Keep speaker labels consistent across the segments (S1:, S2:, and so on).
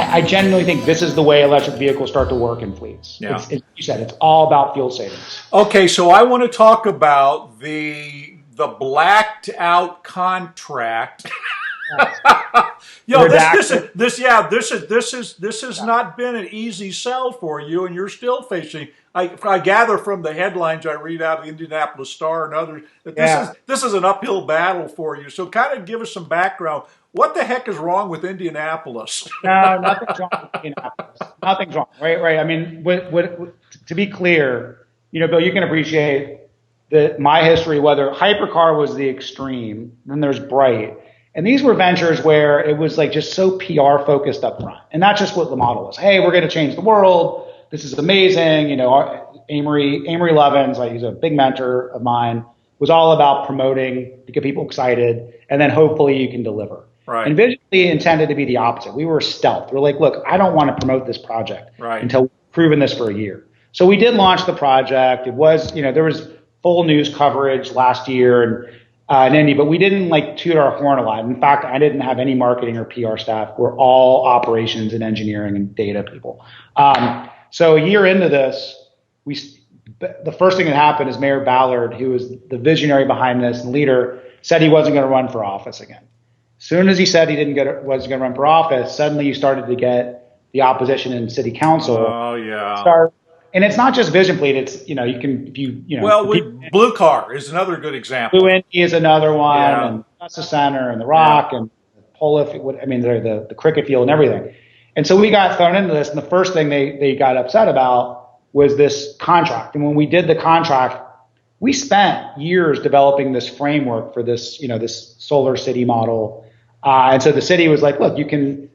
S1: I genuinely think this is the way electric vehicles start to work in fleets.
S2: Yeah.
S1: You said, it's all about fuel savings.
S2: Okay, so I want to talk about the blacked out contract. This has not been an easy sell for you, and you're still facing. I gather from the headlines I read out of the Indianapolis Star and others that this is an uphill battle for you. So, kind of give us some background. What the heck is wrong with Indianapolis?
S1: No, nothing's wrong with Indianapolis. Nothing's wrong. Right. I mean, to be clear, Bill, you can appreciate that my history, whether hypercar was the extreme, then there's Bright. And these were ventures where it was like just so PR focused up front. And that's just what the model was. Hey, we're going to change the world. This is amazing. Amory Levins, he's a big mentor of mine, was all about promoting to get people excited. And then hopefully you can deliver.
S2: Right.
S1: And visually intended to be the opposite. We were stealth. We're like, look, I don't want to promote this project until we've proven this for a year. So we did launch the project. It was, there was full news coverage last year in Indy, but we didn't toot our horn a lot. In fact, I didn't have any marketing or PR staff. We're all operations and engineering and data people. So a year into this, the first thing that happened is Mayor Ballard, who was the visionary behind this and leader, said he wasn't going to run for office again. As soon as he said he wasn't going to run for office, suddenly you started to get the opposition in city council.
S2: Oh yeah.
S1: And it's not just Vision Fleet. It's
S2: Blue Car is another good example.
S1: Blue Indy is another one, and Justice Center and the Rock and the cricket field and everything. And so we got thrown into this, and the first thing they got upset about was this contract. And when we did the contract, we spent years developing this framework for this, this solar city model. And so the city was like, look, you can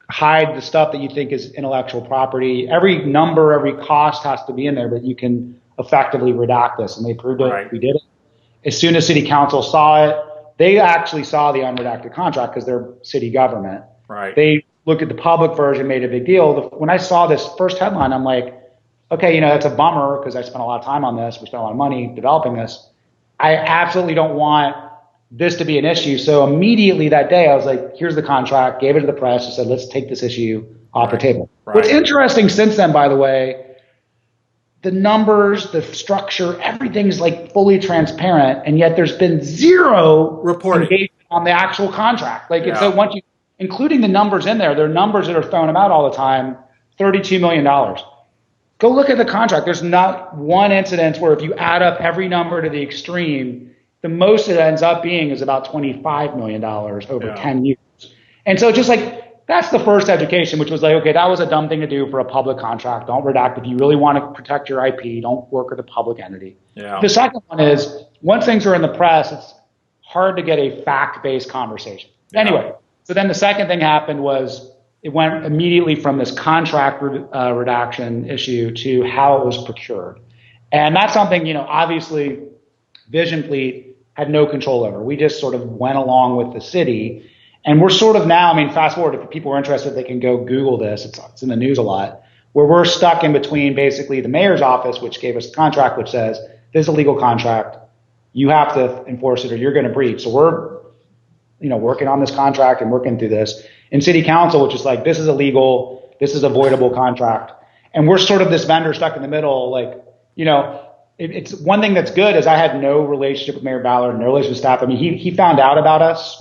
S1: hide the stuff that you think is intellectual property. Every number, every cost has to be in there, but you can effectively redact this. And they proved it. Right. We did it. As soon as city council saw it, they actually saw the unredacted contract because they're city government.
S2: Right.
S1: They looked at the public version, made a big deal. When I saw this first headline, I'm like, okay, that's a bummer because I spent a lot of time on this. We spent a lot of money developing this. I absolutely don't want this to be an issue. So immediately that day, I was like, here's the contract, gave it to the press, and said, let's take this issue off the table. Right. What's interesting since then, by the way, the numbers, the structure, everything's fully transparent, and yet there's been zero
S2: reporting
S1: engagement on the actual contract. So once including the numbers in there are numbers that are thrown about all the time, $32 million. Go look at the contract. There's not one incident where if you add up every number to the extreme, the most it ends up being is about $25 million over 10 years. And so just that's the first education, which was okay, that was a dumb thing to do for a public contract. Don't redact. If you really want to protect your IP, don't work with a public entity.
S2: Yeah.
S1: The second one is once things are in the press, it's hard to get a fact-based conversation. Yeah. Anyway, so then the second thing happened was it went immediately from this contract redaction issue to how it was procured. And that's something, obviously Vision Fleet had no control over. We just sort of went along with the city. And we're sort of now, fast forward, if people are interested, they can go Google this. It's in the news a lot, where we're stuck in between basically the mayor's office, which gave us the contract, which says, this is a legal contract. You have to enforce it or you're going to breach. So we're, working on this contract and working through this. And city council, which is this is illegal, this is a voidable contract. And we're sort of this vendor stuck in the middle, it's one thing that's good is I had no relationship with Mayor Ballard, no relationship with staff. He found out about us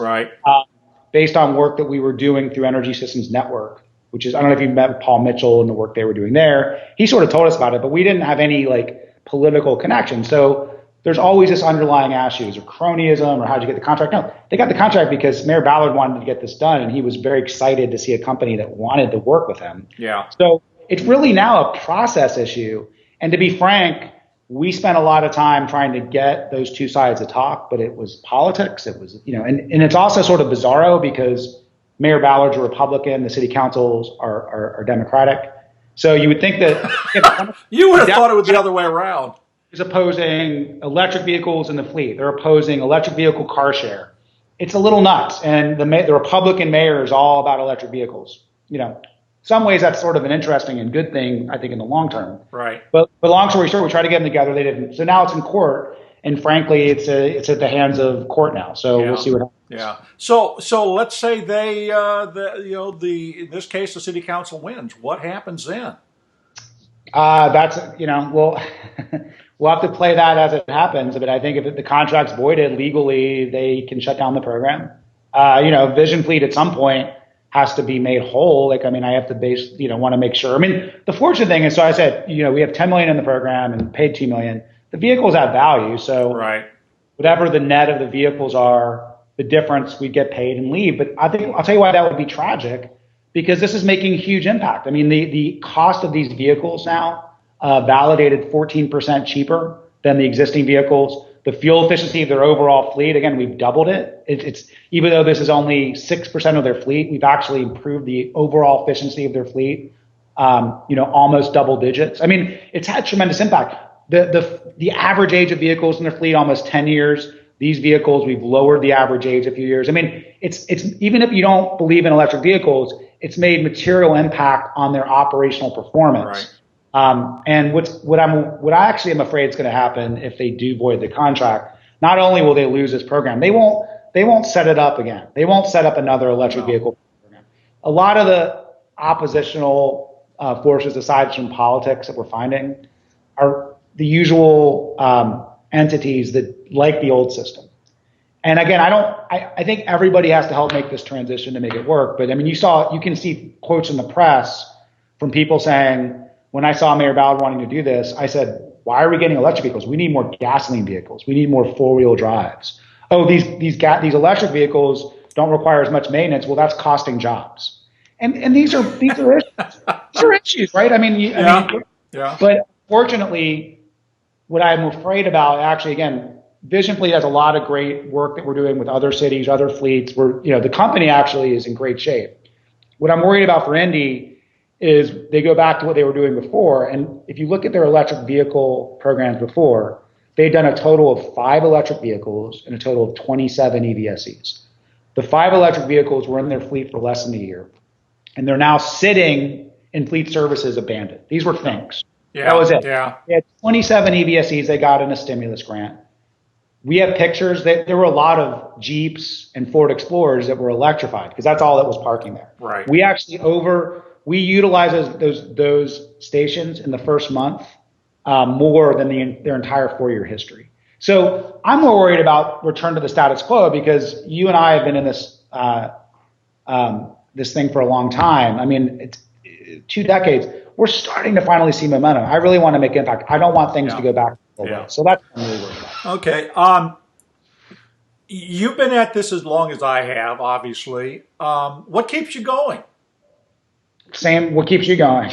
S1: based on work that we were doing through Energy Systems Network, which is, I don't know if you met with Paul Mitchell and the work they were doing there. He sort of told us about it, but we didn't have any political connection. So there's always this underlying issues or cronyism or how'd you get the contract? No, they got the contract because Mayor Ballard wanted to get this done, and he was very excited to see a company that wanted to work with him.
S2: Yeah. So
S1: it's really now a process issue. And to be frank, we spent a lot of time trying to get those two sides to talk, but it was politics. It was, and it's also sort of bizarro because Mayor Ballard's a Republican, the city councils are Democratic. So you would think that
S2: you would have thought it was the other way around.
S1: Is opposing electric vehicles in the fleet. They're opposing electric vehicle car share. It's a little nuts. And the Republican mayor is all about electric vehicles. Some ways that's sort of an interesting and good thing, I think, in the long term.
S2: Right.
S1: But long story short, we tried to get them together. They didn't. So now it's in court. And frankly, it's at the hands of court now. So we'll see what happens.
S2: Yeah. So let's say in this case, the city council wins. What happens then?
S1: That's, we'll, we'll have to play that as it happens. But I think if the contract's voided legally, they can shut down the program. Vision Fleet at some point has to be made whole. Like, I mean, I have to want to make sure. I mean, the fortunate thing is, so I said, we have 10 million in the program and paid 2 million. The vehicles have value. So
S2: right.
S1: Whatever the net of the vehicles are, the difference, we get paid and leave. But I think I'll tell you why that would be tragic, because this is making a huge impact. I mean, the cost of these vehicles now, validated 14% cheaper than the existing vehicles. The fuel efficiency of their overall fleet, again, we've doubled it. It's even though this is only 6% of their fleet, we've actually improved the overall efficiency of their fleet, almost double digits. I mean, it's had tremendous impact. The average age of vehicles in their fleet, almost 10 years. These vehicles, we've lowered the average age a few years. I mean, it's even if you don't believe in electric vehicles, it's made material impact on their operational performance.
S2: Right.
S1: And what I actually am afraid is going to happen if they do void the contract. Not only will they lose this program, they won't set it up again. They won't set up another electric vehicle program. A lot of the oppositional forces, aside from politics, that we're finding are the usual entities that like the old system. And again, I think everybody has to help make this transition to make it work. But I mean, you can see quotes in the press from people saying, when I saw Mayor Ballard wanting to do this, I said, why are we getting electric vehicles? We need more gasoline vehicles. We need more four-wheel drives. Oh, these electric vehicles don't require as much maintenance. Well, that's costing jobs. And these are issues. These are issues, right? I mean,
S2: yeah.
S1: But fortunately, what I'm afraid about, actually, again, Vision Fleet has a lot of great work that we're doing with other cities, other fleets. The company actually is in great shape. What I'm worried about for Indy is they go back to what they were doing before. And if you look at their electric vehicle programs before, they'd done a total of 5 electric vehicles and a total of 27 EVSEs. The 5 electric vehicles were in their fleet for less than a year, and they're now sitting in fleet services abandoned. These were things.
S2: Yeah,
S1: that was it.
S2: Yeah.
S1: They had 27 EVSEs they got in a stimulus grant. We have pictures that there were a lot of Jeeps and Ford Explorers that were electrified because that's all that was parking there.
S2: Right.
S1: We utilize those stations in the first month more than their entire 4-year history. So I'm more worried about return to the status quo, because you and I have been in this this thing for a long time. I mean, it's 2 decades. We're starting to finally see momentum. I really want to make impact. I don't want things to go back to the way. So that's what I'm really worried about.
S2: Okay. You've been at this as long as I have, obviously. What keeps you going?
S1: Same. What keeps you going?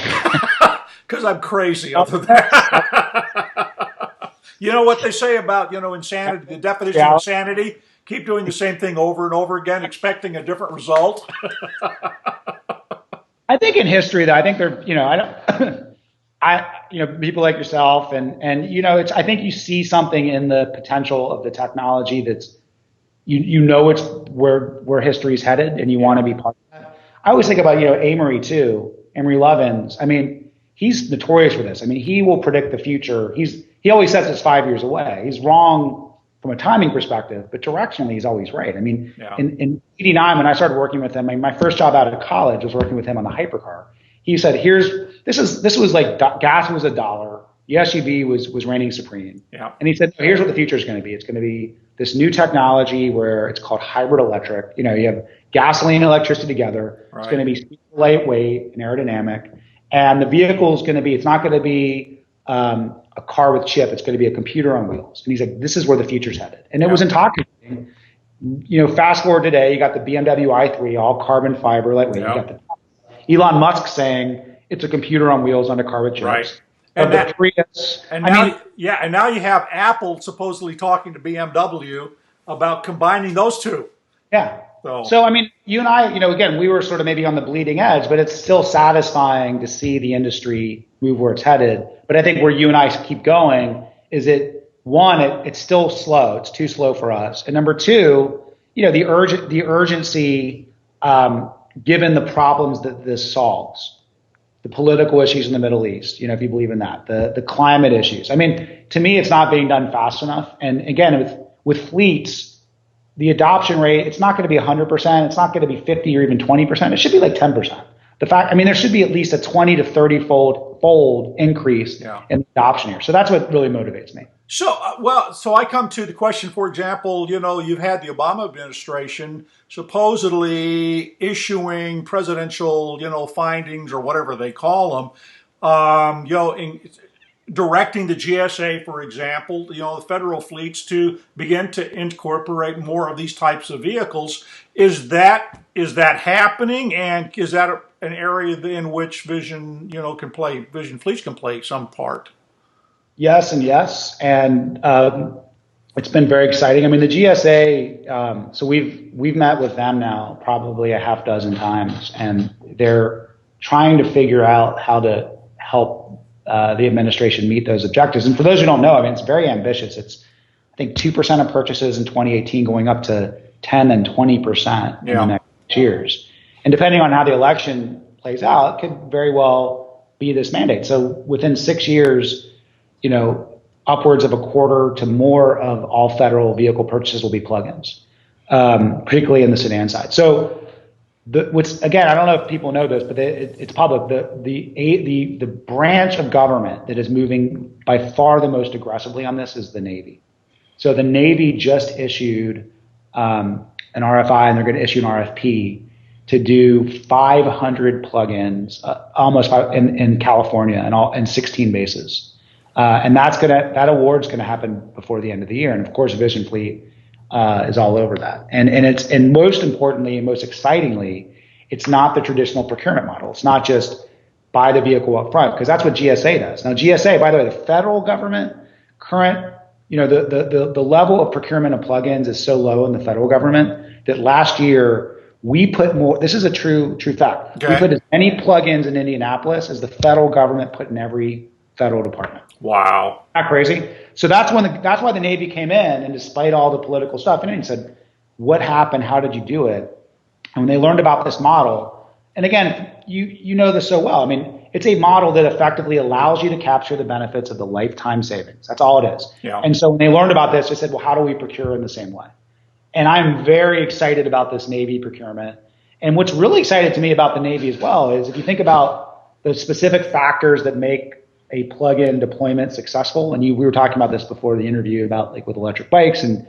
S2: Because I'm crazy. Other than that. You know what they say about, insanity, the definition of insanity? Keep doing the same thing over and over again, expecting a different result.
S1: I think in history, though, I think they're, people like yourself and I think you see something in the potential of the technology that's, it's where history is headed, and you want to be part of that. I always think about, Amory too, Amory Lovins. I mean, he's notorious for this. I mean, he will predict the future. He always says it's 5 years away. He's wrong from a timing perspective, but directionally he's always right. I mean, in '89, when I started working with him, my first job out of college was working with him on the hypercar. He said, this was like gas was $1. The SUV was reigning supreme.
S2: Yeah.
S1: And he said, here's what the future is going to be. It's going to be this new technology where it's called hybrid electric. You have gasoline and electricity together. Right. It's going to be super lightweight and aerodynamic. And the vehicle is going to be, it's not going to be a car with chip. It's going to be a computer on wheels. And he's like, this is where the future's headed. And it was intoxicating. Fast forward today, you got the BMW i3, all carbon fiber, lightweight. You got Elon Musk saying it's a computer on wheels on a car with chips.
S2: Right.
S1: And the Prius.
S2: And now you have Apple supposedly talking to BMW about combining those two.
S1: Yeah. So I mean, you and I, again, we were sort of maybe on the bleeding edge, but it's still satisfying to see the industry move where it's headed. But I think where you and I keep going is it's still slow. It's too slow for us. And number two, the urgency, given the problems that this solves, the political issues in the Middle East, if you believe in that, the climate issues. I mean, to me, it's not being done fast enough. And again, with fleets, the adoption rate, it's not going to be 100%. It's not going to be 50 or even 20%. It should be like 10%. There should be at least a 20 to 30 fold increase in adoption here. So that's what really motivates me.
S2: So, so I come to the question, for example, you've had the Obama administration supposedly issuing presidential, findings or whatever they call them, directing the GSA, for example, the federal fleets to begin to incorporate more of these types of vehicles. Is that happening? And is that an area in which vision fleets can play some part?
S1: Yes and yes, and it's been very exciting. I mean, the GSA. So we've met with them now probably a half dozen times, and they're trying to figure out how to help the administration meet those objectives. And for those who don't know, I mean, it's very ambitious. It's I think 2% of purchases in 2018, going up to 10 and 20% in the next years. And depending on how the election plays out, it could very well be this mandate. So within 6 years, upwards of a quarter to more of all federal vehicle purchases will be plug-ins, particularly in the sedan side. So, again, I don't know if people know this, but it's public. The branch of government that is moving by far the most aggressively on this is the Navy. So the Navy just issued an RFI, and they're going to issue an RFP to do 500 plug-ins, almost in California and 16 bases. And that award's going to happen before the end of the year. And of course, Vision Fleet is all over that. And most importantly and most excitingly, it's not the traditional procurement model. It's not just buy the vehicle up front, because that's what GSA does. Now, GSA, by the way, the federal government current, the level of procurement of plugins is so low in the federal government that last year we put more. This is a true fact. Okay. We put as many plugins in Indianapolis as the federal government put in every federal department.
S2: Wow.
S1: Isn't that crazy? So that's why the Navy came in, and despite all the political stuff, and said, what happened? How did you do it? And when they learned about this model, and again, you know this so well. I mean, it's a model that effectively allows you to capture the benefits of the lifetime savings. That's all it is. Yeah. And so when they learned about this, they said, well, how do we procure in the same way? And I'm very excited about this Navy procurement. And what's really excited to me about the Navy as well is if you think about the specific factors that make a plug-in deployment successful, and we were talking about this before the interview about like with electric bikes, and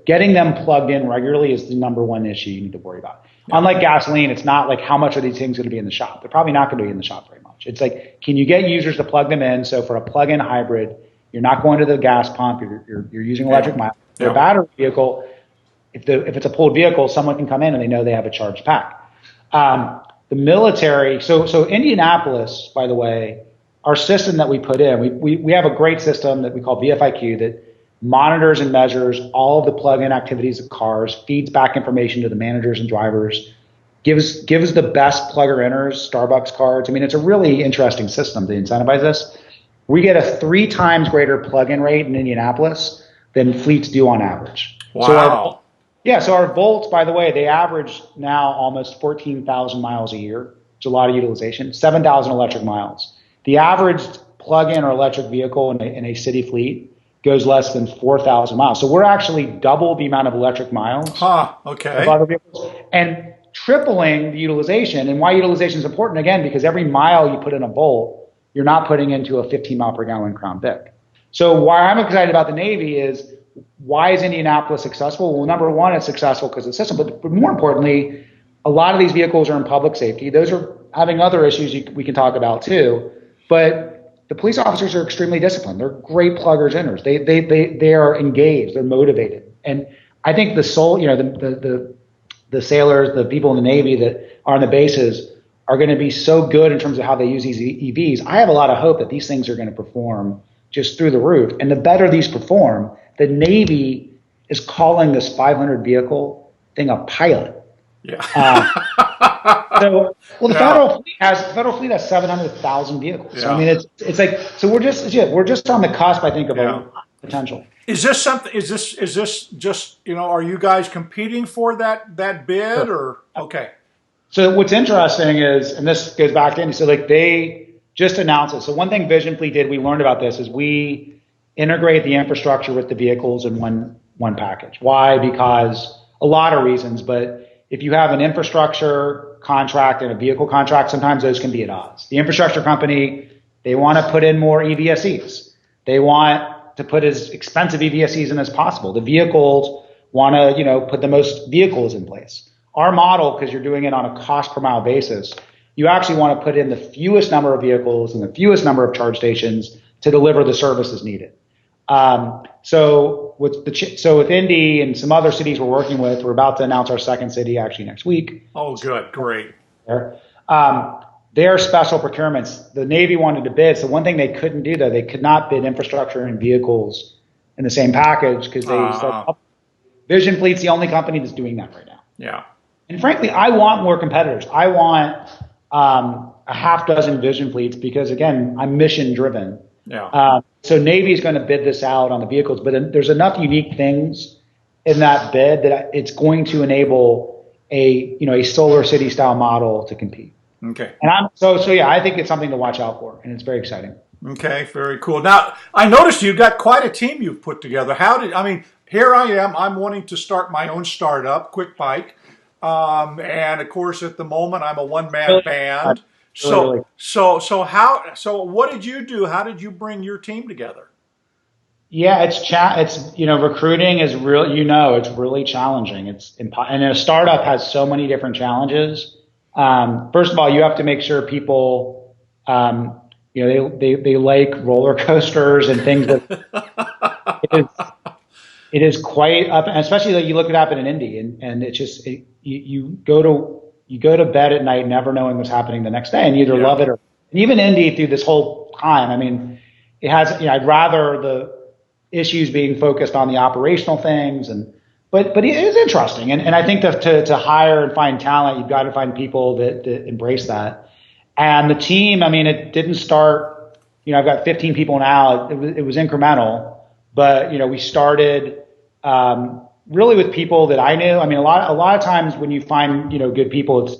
S1: getting them plugged in regularly is the number one issue you need to worry about. Yeah. Unlike gasoline, it's not like how much are these things going to be in the shop. They're probably not going to be in the shop very much. It's like, can you get users to plug them in? So for a plug-in hybrid, you're not going to the gas pump. You're using electric miles. For a battery vehicle, if it's a pulled vehicle, someone can come in and they know they have a charged pack. The military. So Indianapolis, by the way, our system that we put in, we have a great system that we call VFIQ that monitors and measures all of the plug-in activities of cars, feeds back information to the managers and drivers, gives the best plugger-inners Starbucks cards. I mean, it's a really interesting system to incentivize this. We get a 3 times greater plug-in rate in Indianapolis than fleets do on average.
S2: Wow.
S1: So our Volts, by the way, they average now almost 14,000 miles a year. It's a lot of utilization, 7,000 electric miles. The average plug-in or electric vehicle in a city fleet goes less than 4,000 miles. So we're actually double the amount of electric miles
S2: okay.
S1: of other vehicles, and tripling the utilization. And why utilization is important, again, because every mile you put in a Volt, you're not putting into a 15 mile per gallon Crown Vic. So why I'm excited about the Navy is, why is Indianapolis successful? Well, number one, it's successful because of the system, but more importantly, a lot of these vehicles are in public safety. Those are having other issues we can talk about too. But the police officers are extremely disciplined. They're great pluggers inners. They are engaged. They're motivated. And I think the sailors, the people in the Navy that are on the bases are going to be so good in terms of how they use these EVs. I have a lot of hope that these things are going to perform just through the roof. And the better these perform, the Navy is calling this 500 vehicle thing a pilot.
S2: Yeah.
S1: The federal fleet has 700,000 vehicles. Yeah. So I mean, it's like, so we're just on the cusp, I think, of a potential.
S2: Is this something? Is this just are you guys competing for that bid? Sure. Or okay?
S1: So what's interesting is, and this goes back to Indy, so like they just announced it. So one thing Vision Fleet did, we learned about this, is we integrate the infrastructure with the vehicles in one package. Why? Because a lot of reasons, but if you have an infrastructure contract and a vehicle contract, sometimes those can be at odds. The infrastructure company, they want to put in more EVSEs. They want to put as expensive EVSEs in as possible. The vehicles want to, put the most vehicles in place. Our model, because you're doing it on a cost per mile basis, you actually want to put in the fewest number of vehicles and the fewest number of charge stations to deliver the services needed. So with Indy and some other cities we're working with, we're about to announce our second city actually next week.
S2: Oh, good, great.
S1: Their special procurements, the Navy wanted to bid. So one thing they couldn't do though, they could not bid infrastructure and vehicles in the same package because they said Vision Fleet's the only company that's doing that right now.
S2: Yeah.
S1: And frankly, I want more competitors. I want a half dozen Vision Fleets because again, I'm mission driven.
S2: Yeah.
S1: So Navy is going to bid this out on the vehicles, but there's enough unique things in that bid that it's going to enable a solar city style model to compete.
S2: Okay.
S1: And I think it's something to watch out for, and it's very exciting.
S2: Okay, very cool. Now, I noticed you've got quite a team you've put together. Here I am. I'm wanting to start my own startup, Quick Bike, and of course, at the moment, I'm a one-man band. So what did you do? How did you bring your team together?
S1: Yeah, it's recruiting is real. It's really challenging. And a startup has so many different challenges. First of all, you have to make sure people, they like roller coasters and things that it is quite up, especially that you look it up in Indy, and it's just you go to bed at night never knowing what's happening the next day, and you either love it or. And even Indy through this whole time, I mean, it has. I'd rather the issues being focused on the operational things, but it is interesting, and I think to hire and find talent, you've got to find people that embrace that. And the team, I mean, it didn't start. I've got 15 people now. It was incremental, but we started really with people that I knew. I mean, a lot of times when you find good people, it's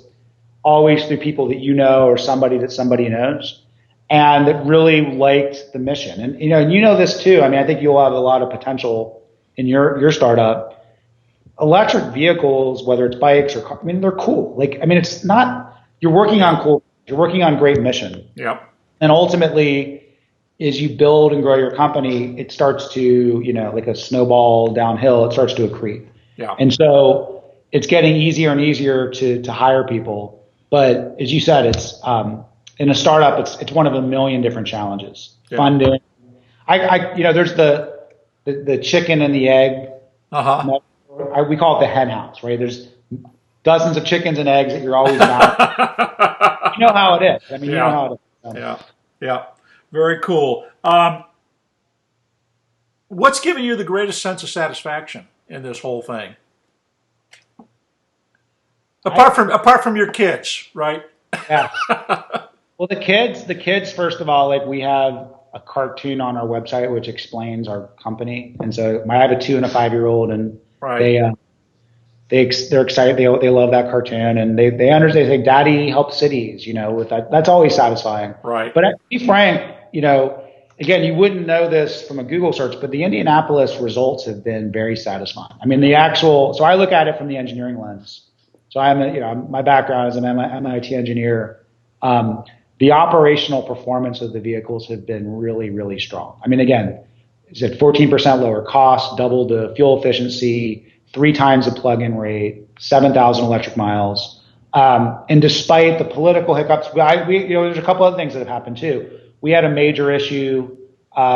S1: always through people that or somebody that somebody knows, and that really liked the mission. And this too. I mean, I think you'll have a lot of potential in your startup. Electric vehicles, whether it's bikes or cars, I mean, they're cool. It's not. You're working on cool. You're working on great mission.
S2: Yeah.
S1: And ultimately, as you build and grow your company, it starts to, like a snowball downhill, it starts to accrete.
S2: Yeah.
S1: And so it's getting easier and easier to hire people. But as you said, it's in a startup, it's one of a million different challenges. Yeah. Funding. There's the chicken and the egg.
S2: Uh-huh.
S1: We call it the hen house, right? There's dozens of chickens and eggs that you're always about. You know how it is. I mean, you know how it is.
S2: Yeah. Very cool. What's given you the greatest sense of satisfaction in this whole thing? Apart from your kids, right?
S1: Yeah. Well, the kids, first of all, we have a cartoon on our website which explains our company, and so I have a 2 and a 5-year-old, and they're excited. They love that cartoon, and they understand. They say, "Daddy helps cities," with that. That's always satisfying.
S2: Right.
S1: But to be frank, again, you wouldn't know this from a Google search, but the Indianapolis results have been very satisfying. I mean, so I look at it from the engineering lens. So my background is an MIT engineer. The operational performance of the vehicles have been really, really strong. I mean, again, is it 14% lower cost, double the fuel efficiency, 3 times the plug-in rate, 7,000 electric miles. And despite the political hiccups, there's a couple other things that have happened too. We had a major issue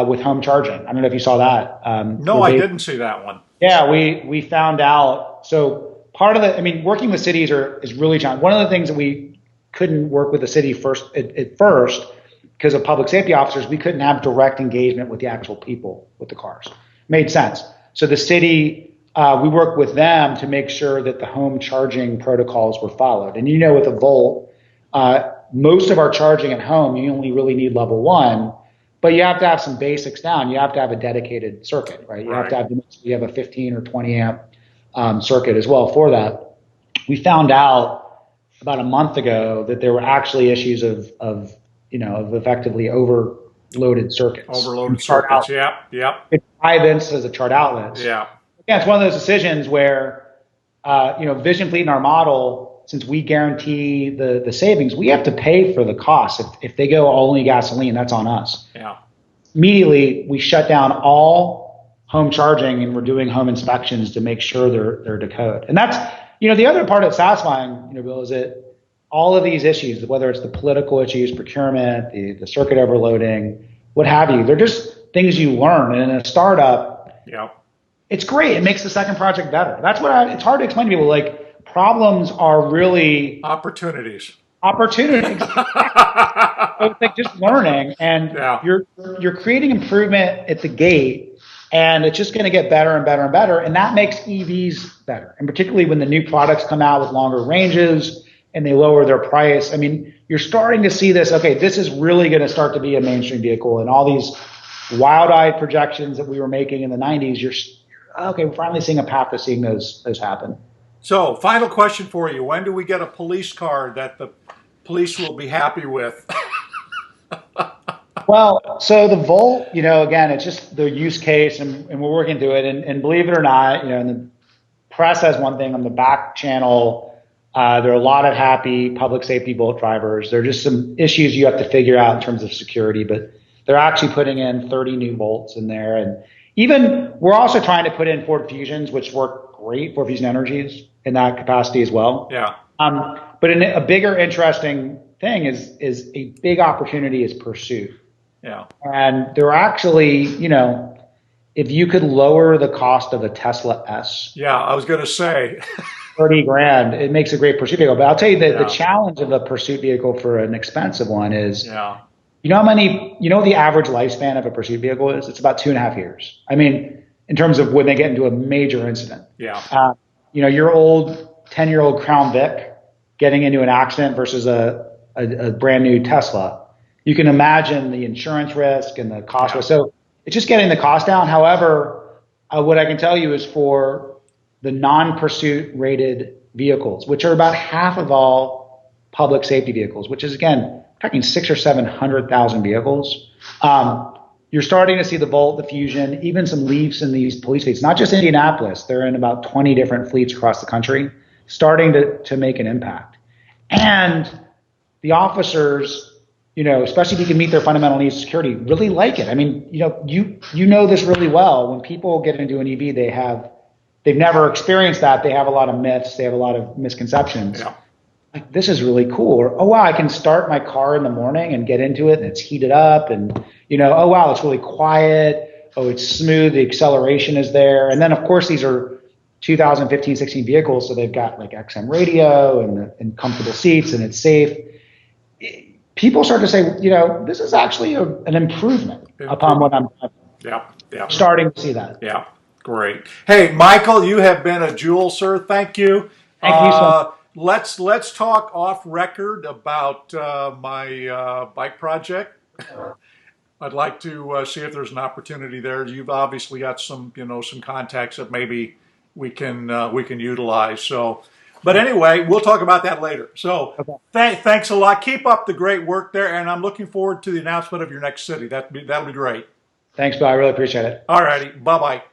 S1: with home charging. I don't know if you saw that.
S2: No, I didn't see that one.
S1: Yeah, we found out. So part of working with cities is really challenging. One of the things that we couldn't work with the city at first because of public safety officers, we couldn't have direct engagement with the actual people with the cars. Made sense. So the city, we worked with them to make sure that the home charging protocols were followed. And with a Volt, most of our charging at home, you only really need level 1, but you have to have some basics down. You have to have a dedicated circuit, right? You have to have a 15 or 20 amp circuit as well for that. We found out about a month ago that there were actually issues of effectively overloaded circuits.
S2: Overloaded circuits, yeah.
S1: It's 5 inches as a chart outlet.
S2: Yeah.
S1: yeah, it's one of those decisions where, Vision Fleet in our model, since we guarantee the savings, we have to pay for the cost. If they go only gasoline, that's on us.
S2: Yeah.
S1: Immediately, we shut down all home charging and we're doing home inspections to make sure they're to code. And that's, the other part that's satisfying, Bill, is that all of these issues, whether it's the political issues, procurement, the circuit overloading, what have you, they're just things you learn. And in a startup,
S2: yeah,
S1: it's great. It makes the second project better. That's it's hard to explain to people. Like, problems are really
S2: opportunities.
S1: So it's like just learning, and you're creating improvement at the gate, and it's just going to get better and better and better. And that makes EVs better. And particularly when the new products come out with longer ranges and they lower their price. I mean, you're starting to see this. Okay, this is really going to start to be a mainstream vehicle, and all these wild-eyed projections that we were making in the 90s, we're finally seeing a path to seeing those happen.
S2: So, final question for you. When do we get a police car that the police will be happy with?
S1: Well, so the Volt, again, it's just the use case, and we're working through it. And believe it or not, and the press has one thing on the back channel. There are a lot of happy public safety Volt drivers. There are just some issues you have to figure out in terms of security, but they're actually putting in 30 new Volts in there. And even we're also trying to put in Ford Fusions, which work great, Ford Fusion Energies in that capacity as well.
S2: Yeah.
S1: But a bigger interesting thing is a big opportunity is pursuit.
S2: Yeah.
S1: And there are actually, if you could lower the cost of a Tesla S.
S2: Yeah, I was going to say.
S1: 30 grand, it makes a great pursuit vehicle. But I'll tell you that the challenge of a pursuit vehicle for an expensive one is, the average lifespan of a pursuit vehicle is? It's about 2.5 years. I mean, in terms of when they get into a major incident.
S2: Yeah.
S1: Your old 10-year-old Crown Vic getting into an accident versus a brand new Tesla. You can imagine the insurance risk and the cost risk. So it's just getting the cost down. However, what I can tell you is for the non-pursuit rated vehicles, which are about half of all public safety vehicles, which is, again, talking 600,000 or 700,000 vehicles. You're starting to see the Volt, the Fusion, even some Leafs in these police fleets, not just Indianapolis. They're in about 20 different fleets across the country, starting to make an impact. And the officers, especially if you can meet their fundamental needs of security, really like it. I mean, you know this really well. When people get into an EV, they've never experienced that. They have a lot of myths. They have a lot of misconceptions.
S2: Yeah.
S1: Like, this is really cool. Or, oh, wow, I can start my car in the morning and get into it and it's heated up. And, oh, wow, it's really quiet. Oh, it's smooth. The acceleration is there. And then, of course, these are 2015, 16 vehicles. So they've got like XM radio and comfortable seats and it's safe. People start to say, this is actually an improvement upon what I'm starting to see that.
S2: Yeah, great. Hey, Michael, you have been a jewel, sir. Thank you.
S1: Thank you so much.
S2: Let's talk off record about my bike project. I'd like to see if there's an opportunity there. You've obviously got some contacts that maybe we can utilize. So. But anyway, we'll talk about that later. So thanks a lot. Keep up the great work there, and I'm looking forward to the announcement of your next city. That'll be great.
S1: Thanks, Bill. I really appreciate it.
S2: All righty. Bye-bye.